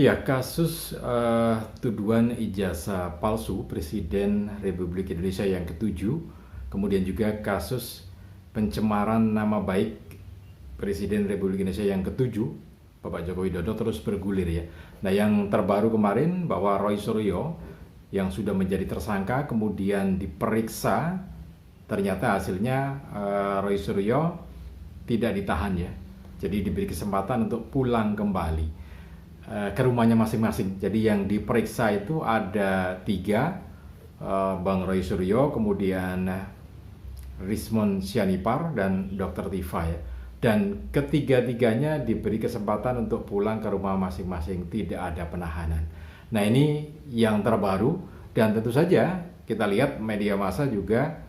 Iya, kasus tuduhan ijazah palsu Presiden Republik Indonesia yang ketujuh, kemudian juga kasus pencemaran nama baik Presiden Republik Indonesia yang ketujuh, Bapak Joko Widodo terus bergulir ya. Nah, yang terbaru kemarin bahwa Roy Suryo yang sudah menjadi tersangka kemudian diperiksa, ternyata hasilnya Roy Suryo tidak ditahan ya. Jadi diberi kesempatan untuk pulang kembali ke rumahnya masing-masing. Jadi yang diperiksa itu ada 3, Bang Roy Suryo, kemudian Rismon Sianipar, dan Dr. Tifa ya. Dan ketiga-tiganya diberi kesempatan untuk pulang ke rumah masing-masing, tidak ada penahanan. Nah, ini yang terbaru, dan tentu saja kita lihat media massa juga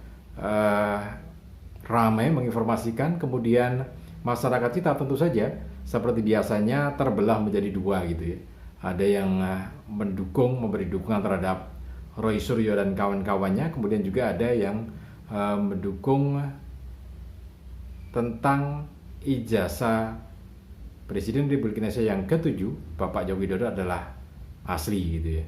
ramai menginformasikan, kemudian masyarakat kita tentu saja seperti biasanya terbelah menjadi 2 gitu ya. Ada yang mendukung, memberi dukungan terhadap Roy Suryo dan kawan-kawannya, kemudian juga ada yang mendukung tentang ijazah Presiden Republik Indonesia yang ketujuh, Bapak Joko Widodo, adalah asli gitu ya.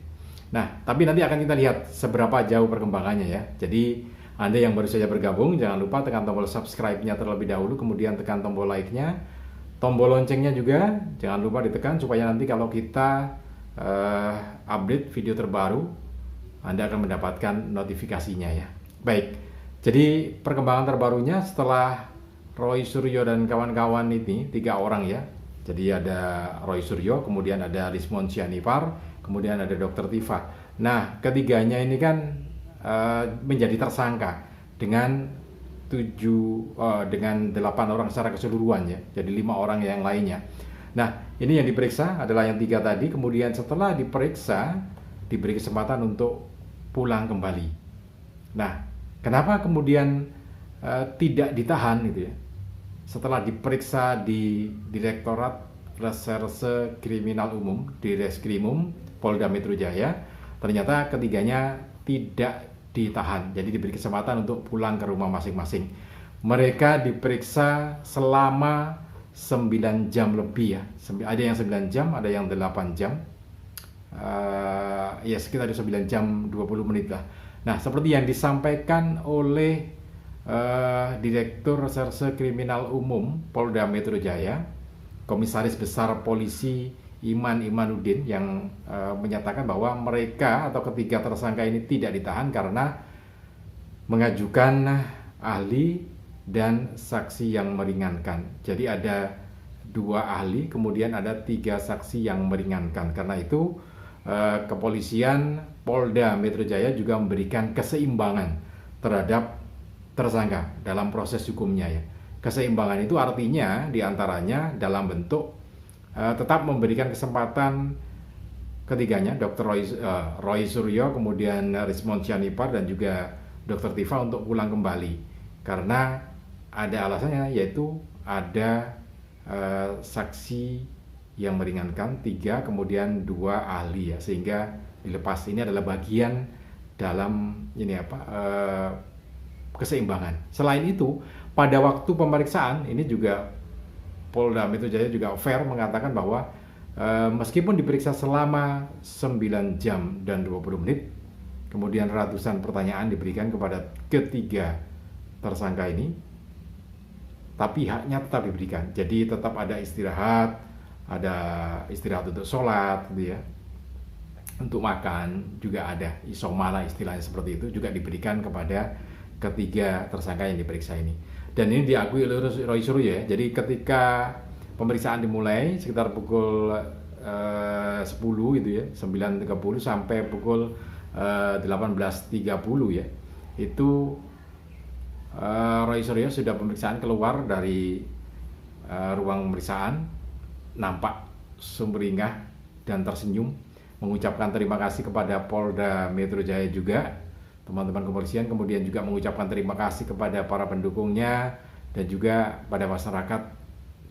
Nah, tapi nanti akan kita lihat seberapa jauh perkembangannya ya. Jadi Anda yang baru saja bergabung, jangan lupa tekan tombol subscribe-nya terlebih dahulu, kemudian tekan tombol like-nya, tombol loncengnya juga jangan lupa ditekan supaya nanti kalau kita update video terbaru, Anda akan mendapatkan notifikasinya ya. Baik, jadi perkembangan terbarunya setelah Roy Suryo dan kawan-kawan ini 3 orang ya. Jadi ada Roy Suryo, kemudian ada Rismon Sianipar, kemudian ada Dr. Tifa. Nah, ketiganya ini kan menjadi tersangka dengan 8 orang secara keseluruhan ya. Jadi 5 orang yang lainnya. Nah, ini yang diperiksa adalah yang 3 tadi. Kemudian setelah diperiksa diberi kesempatan untuk pulang kembali. Nah, kenapa kemudian tidak ditahan gitu ya? Setelah diperiksa di Direktorat Reserse Kriminal Umum di Reskrimum Polda Metro Jaya, ternyata ketiganya tidak ditahan. Jadi diberi kesempatan untuk pulang ke rumah masing-masing. Mereka diperiksa selama 9 jam lebih ya. Ada yang 9 jam, ada yang 8 jam. Ya sekitar 9 jam 20 menit lah. Nah, seperti yang disampaikan oleh Direktur Reserse Kriminal Umum Polda Metro Jaya, Komisaris Besar Polisi Iman Imanuddin, yang menyatakan bahwa mereka atau ketiga tersangka ini tidak ditahan karena mengajukan ahli dan saksi yang meringankan. Jadi ada 2 ahli, kemudian ada 3 saksi yang meringankan. Karena itu kepolisian Polda Metro Jaya juga memberikan keseimbangan terhadap tersangka dalam proses hukumnya ya. Keseimbangan itu artinya diantaranya dalam bentuk tetap memberikan kesempatan ketiganya, Dr. Roy Suryo, kemudian Rismon Sianipar, dan juga Dr. Tifa untuk pulang kembali. Karena ada alasannya, yaitu ada saksi yang meringankan 3, kemudian 2 ahli ya, sehingga dilepas. Ini adalah bagian dalam keseimbangan. Selain itu, pada waktu pemeriksaan ini juga Polda Metro Jaya juga fair mengatakan bahwa meskipun diperiksa selama 9 jam dan 20 menit, kemudian ratusan pertanyaan diberikan kepada ketiga tersangka ini, tapi haknya tetap diberikan. Jadi tetap ada istirahat untuk sholat gitu ya, untuk makan juga ada, isoma lah istilahnya seperti itu, juga diberikan kepada ketiga tersangka yang diperiksa ini. Dan ini diakui oleh Roy Suryo ya. Jadi ketika pemeriksaan dimulai sekitar pukul 10 gitu ya, 9.30 sampai pukul 18.30 ya, itu Roy Suryo sudah pemeriksaan keluar dari ruang pemeriksaan, nampak sumringah dan tersenyum, mengucapkan terima kasih kepada Polda Metro Jaya juga, teman-teman kepolisian, kemudian juga mengucapkan terima kasih kepada para pendukungnya dan juga pada masyarakat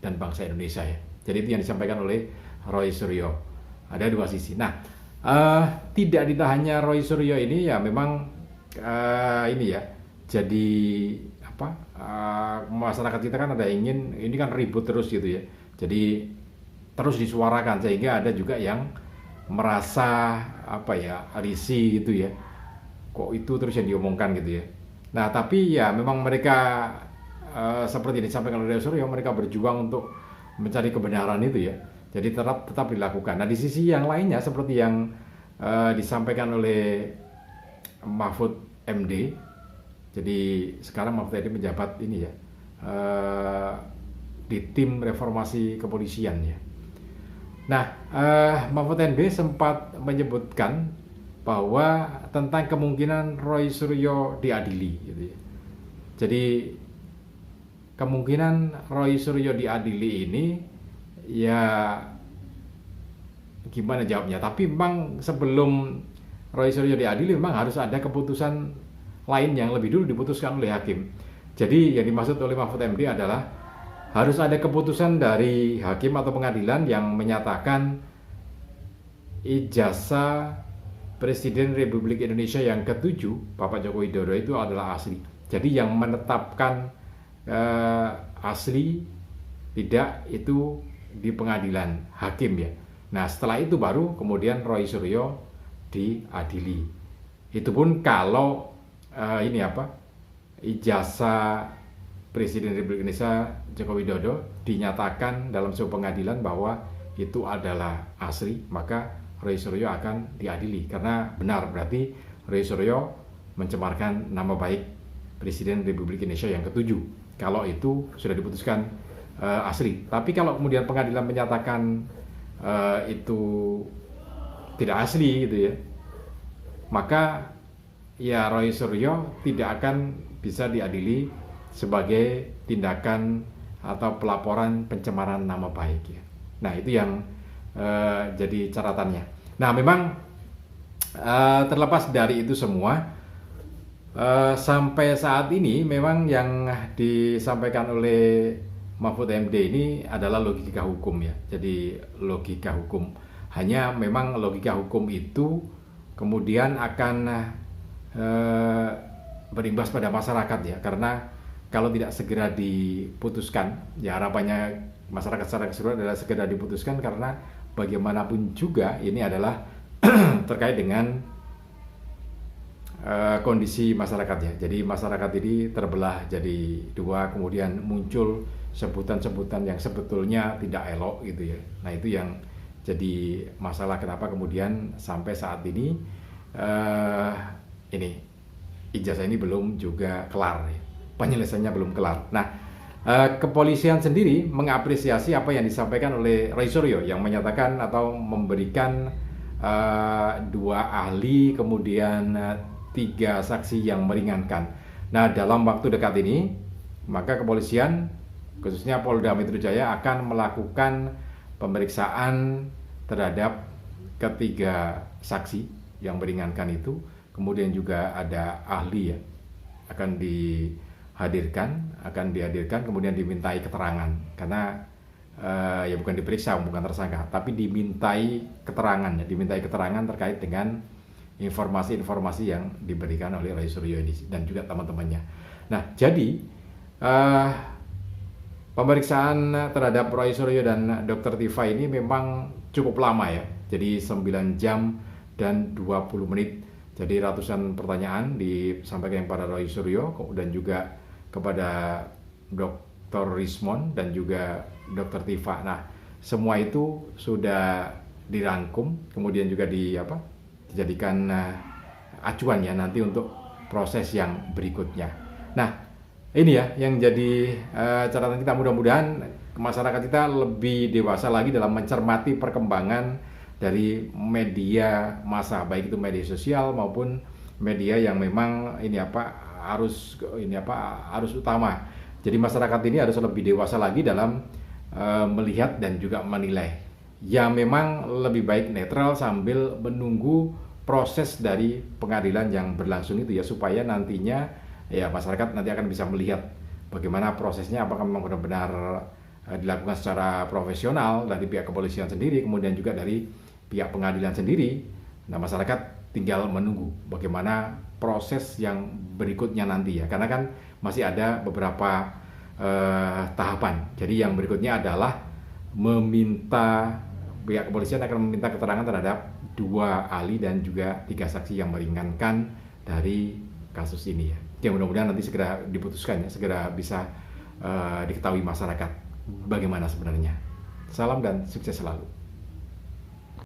dan bangsa Indonesia ya. Jadi itu yang disampaikan oleh Roy Suryo. Ada 2 sisi. Nah, tidak ditahannya Roy Suryo ini ya memang ini ya. Jadi masyarakat kita kan ada ingin ini kan ribut terus gitu ya. Jadi terus disuarakan sehingga ada juga yang merasa risih gitu ya, kok itu terus yang diomongkan gitu ya. Nah tapi ya memang mereka seperti yang disampaikan oleh Suryo, mereka berjuang untuk mencari kebenaran itu ya, jadi tetap dilakukan. Nah di sisi yang lainnya seperti yang disampaikan oleh Mahfud MD, jadi sekarang Mahfud MD menjabat ini ya, di tim reformasi kepolisian ya. Nah Mahfud MD sempat menyebutkan bahwa tentang kemungkinan Roy Suryo diadili gitu ya. Jadi kemungkinan Roy Suryo diadili ini ya gimana jawabnya, tapi memang sebelum Roy Suryo diadili memang harus ada keputusan lain yang lebih dulu diputuskan oleh hakim. Jadi yang dimaksud oleh Mahfud MD adalah harus ada keputusan dari hakim atau pengadilan yang menyatakan ijazah Presiden Republik Indonesia yang ke-7 Bapak Joko Widodo itu adalah asli. Jadi yang menetapkan asli tidak itu di pengadilan hakim ya. Nah setelah itu baru kemudian Roy Suryo diadili. Itu pun kalau ijazah Presiden Republik Indonesia Joko Widodo dinyatakan dalam sebuah pengadilan bahwa itu adalah asli, maka Roy Suryo akan diadili karena benar, berarti Roy Suryo mencemarkan nama baik Presiden Republik Indonesia yang ke-7 kalau itu sudah diputuskan asli. Tapi kalau kemudian pengadilan menyatakan itu tidak asli gitu ya, maka ya Roy Suryo tidak akan bisa diadili sebagai tindakan atau pelaporan pencemaran nama baik ya. Nah itu yang jadi catatannya. Nah memang terlepas dari itu semua, sampai saat ini memang yang disampaikan oleh Mahfud MD ini adalah logika hukum ya. Jadi logika hukum, hanya memang logika hukum itu kemudian akan berimbas pada masyarakat ya, karena kalau tidak segera diputuskan ya, harapannya masyarakat secara keseluruhan adalah segera diputuskan, karena bagaimanapun juga ini adalah terkait dengan kondisi masyarakat ya. Jadi masyarakat ini terbelah jadi dua, kemudian muncul sebutan-sebutan yang sebetulnya tidak elok gitu ya. Nah itu yang jadi masalah, kenapa kemudian sampai saat ini ijazah ini belum juga kelar ya. Penyelesaiannya belum kelar. Nah kepolisian sendiri mengapresiasi apa yang disampaikan oleh Roy Suryo yang menyatakan atau memberikan 2 ahli kemudian 3 saksi yang meringankan. Nah dalam waktu dekat ini maka kepolisian khususnya Polda Metro Jaya akan melakukan pemeriksaan terhadap ketiga saksi yang meringankan itu, kemudian juga ada ahli ya akan dihadirkan, kemudian dimintai keterangan, karena ya bukan diperiksa, bukan tersangka, tapi dimintai keterangan terkait dengan informasi-informasi yang diberikan oleh Roy Suryo ini dan juga teman-temannya. Nah jadi pemeriksaan terhadap Roy Suryo dan Dr. Tifa ini memang cukup lama ya, jadi 9 jam dan 20 menit. Jadi ratusan pertanyaan disampaikan kepada Roy Suryo dan juga kepada Dr. Rismond dan juga Dr. Tifa. Nah, semua itu sudah dirangkum, kemudian juga dijadikan acuan ya nanti untuk proses yang berikutnya. Nah, ini ya yang jadi catatan kita, mudah-mudahan masyarakat kita lebih dewasa lagi dalam mencermati perkembangan dari media massa, baik itu media sosial maupun media yang memang arus utama. Jadi masyarakat ini harus lebih dewasa lagi dalam melihat dan juga menilai. Ya memang lebih baik netral sambil menunggu proses dari pengadilan yang berlangsung itu ya, supaya nantinya ya masyarakat nanti akan bisa melihat bagaimana prosesnya, apakah memang benar-benar dilakukan secara profesional dari pihak kepolisian sendiri, kemudian juga dari pihak pengadilan sendiri. Nah masyarakat tinggal menunggu bagaimana proses yang berikutnya nanti ya, karena kan masih ada beberapa tahapan. Jadi yang berikutnya adalah meminta pihak kepolisian akan meminta keterangan terhadap 2 ahli dan juga 3 saksi yang meringankan dari kasus ini ya. Ya mudah-mudahan nanti segera diputuskan ya, segera bisa diketahui masyarakat bagaimana sebenarnya. Salam dan sukses selalu.